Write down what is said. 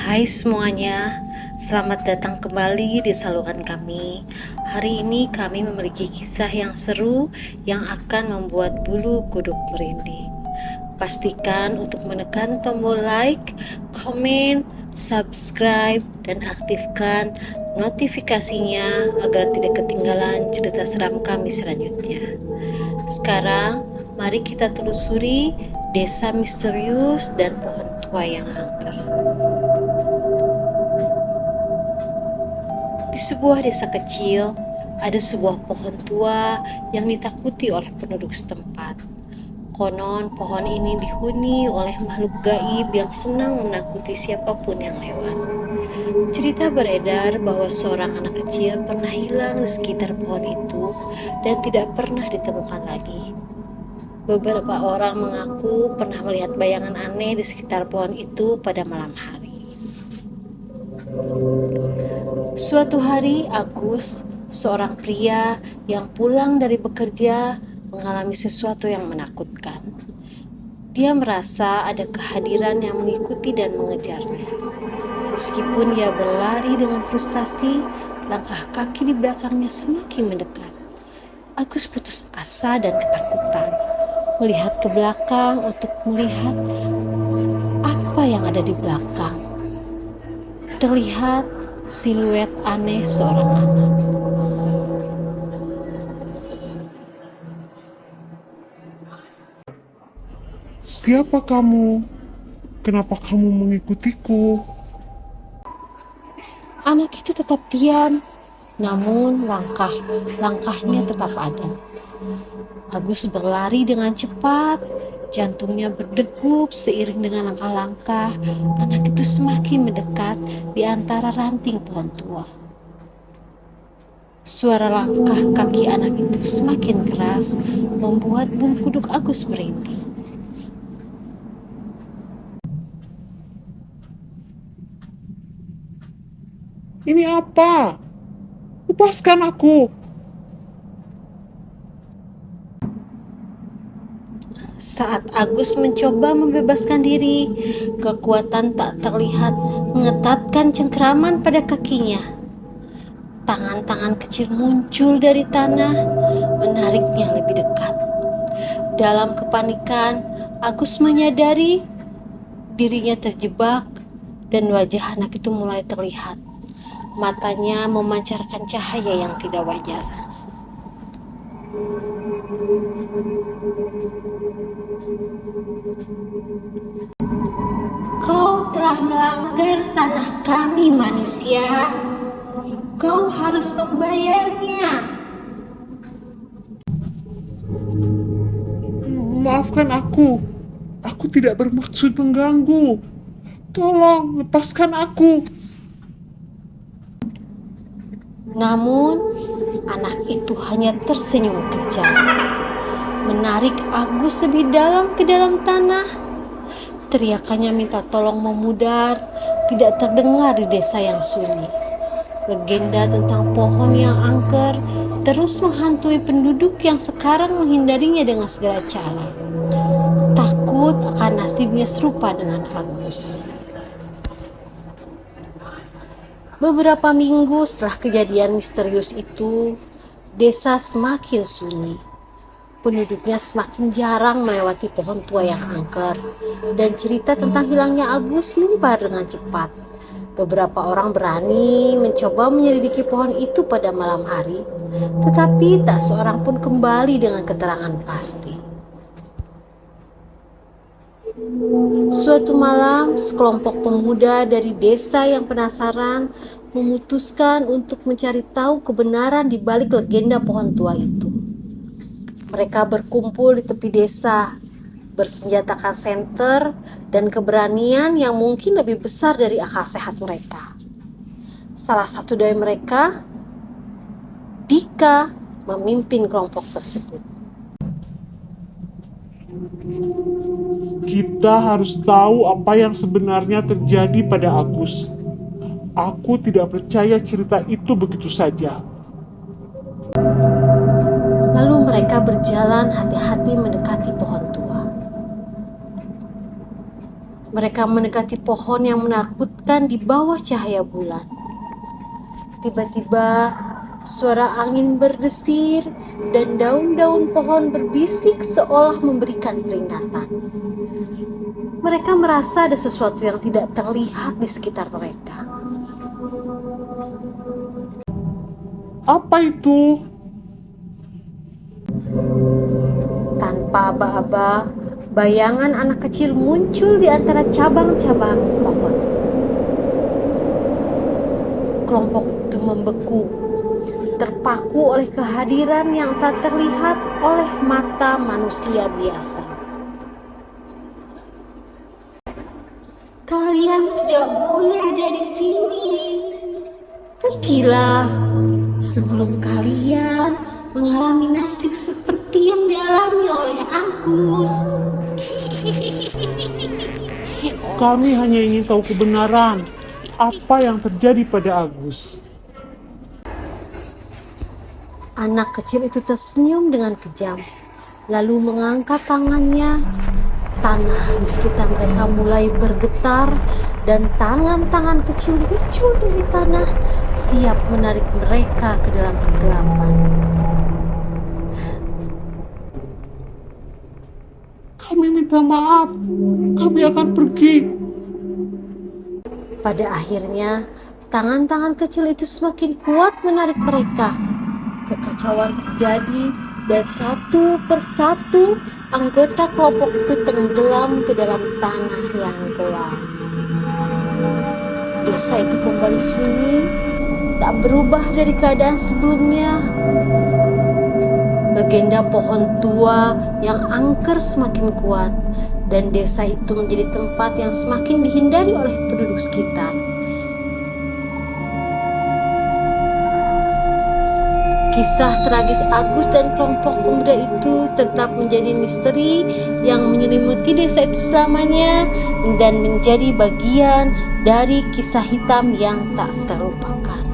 Hai semuanya, selamat datang kembali di saluran kami. Hari ini kami memiliki kisah yang seru yang akan membuat bulu kuduk merinding. Pastikan untuk menekan tombol like, komen, subscribe, dan aktifkan notifikasinya agar tidak ketinggalan cerita seram kami selanjutnya. Sekarang, mari kita telusuri desa misterius dan pohon tua yang angker. Di sebuah desa kecil, ada sebuah pohon tua yang ditakuti oleh penduduk setempat. Konon pohon ini dihuni oleh makhluk gaib yang senang menakuti siapapun yang lewat. Cerita beredar bahwa seorang anak kecil pernah hilang di sekitar pohon itu dan tidak pernah ditemukan lagi. Beberapa orang mengaku pernah melihat bayangan aneh di sekitar pohon itu pada malam hari. Suatu hari, Agus, seorang pria yang pulang dari bekerja, mengalami sesuatu yang menakutkan. Dia merasa ada kehadiran yang mengikuti dan mengejarnya. Meskipun dia berlari dengan frustasi, langkah kaki di belakangnya semakin mendekat. Agus putus asa dan ketakutan, melihat ke belakang untuk melihat apa yang ada di belakang. Terlihat siluet aneh seorang anak. Siapa kamu? Kenapa kamu mengikutiku? Anak itu tetap diam, namun langkahnya tetap ada. Agus berlari dengan cepat, jantungnya berdegup seiring dengan langkah-langkah. Anak itu semakin mendekat di antara ranting pohon tua. Suara langkah kaki anak itu semakin keras, membuat bulu kuduk Agus merinding. Ini apa? Lepaskan aku! Saat Agus mencoba membebaskan diri, kekuatan tak terlihat mengetatkan cengkeraman pada kakinya. Tangan-tangan kecil muncul dari tanah, menariknya lebih dekat. Dalam kepanikan, Agus menyadari dirinya terjebak dan wajah anak itu mulai terlihat. Matanya memancarkan cahaya yang tidak wajar. Kau telah melanggar tanah kami manusia. Kau harus membayarnya. Maafkan aku. Aku tidak bermaksud mengganggu. Tolong, lepaskan aku. Namun, anak itu hanya tersenyum kejam, menarik Agus lebih dalam ke dalam tanah. Teriakannya minta tolong memudar, tidak terdengar di desa yang sunyi. Legenda tentang pohon yang angker terus menghantui penduduk yang sekarang menghindarinya dengan segala cara. Takut akan nasibnya serupa dengan Agus. Beberapa minggu setelah kejadian misterius itu, desa semakin sunyi. Penduduknya semakin jarang melewati pohon tua yang angker, dan cerita tentang hilangnya Agus menyebar dengan cepat. Beberapa orang berani mencoba menyelidiki pohon itu pada malam hari, tetapi tak seorang pun kembali dengan keterangan pasti. Suatu malam, sekelompok pemuda dari desa yang penasaran memutuskan untuk mencari tahu kebenaran di balik legenda pohon tua itu. Mereka berkumpul di tepi desa, bersenjatakan senter dan keberanian yang mungkin lebih besar dari akal sehat mereka. Salah satu dari mereka, Dika, memimpin kelompok tersebut. Kita harus tahu apa yang sebenarnya terjadi pada Agus. Aku tidak percaya cerita itu begitu saja. Lalu mereka berjalan hati-hati mendekati pohon tua. Mereka mendekati pohon yang menakutkan di bawah cahaya bulan. Tiba-tiba suara angin berdesir dan daun-daun pohon berbisik seolah memberikan peringatan. Mereka merasa ada sesuatu yang tidak terlihat di sekitar mereka. Apa itu? Tanpa aba-aba, bayangan anak kecil muncul di antara cabang-cabang pohon. Kelompok itu membeku, terpaku oleh kehadiran yang tak terlihat oleh mata manusia biasa. Kalian tidak boleh ada di sini. Pergilah sebelum kalian mengalami nasib seperti yang dialami oleh Agus. Kami hanya ingin tahu kebenaran. Apa yang terjadi pada Agus? Anak kecil itu tersenyum dengan kejam, lalu mengangkat tangannya. Tanah di sekitar mereka mulai bergetar dan tangan-tangan kecil muncul dari tanah, siap menarik mereka ke dalam kegelapan. Kami minta maaf. Kami akan pergi. Pada akhirnya, tangan-tangan kecil itu semakin kuat menarik mereka. Kekacauan terjadi dan satu persatu anggota kelompok itu tenggelam ke dalam tanah yang gelap. Desa itu kembali sunyi, tak berubah dari keadaan sebelumnya. Legenda pohon tua yang angker semakin kuat, dan desa itu menjadi tempat yang semakin dihindari oleh penduduk sekitar. Kisah tragis Agus dan kelompok pemuda itu tetap menjadi misteri yang menyelimuti desa itu selamanya dan menjadi bagian dari kisah hitam yang tak terlupakan.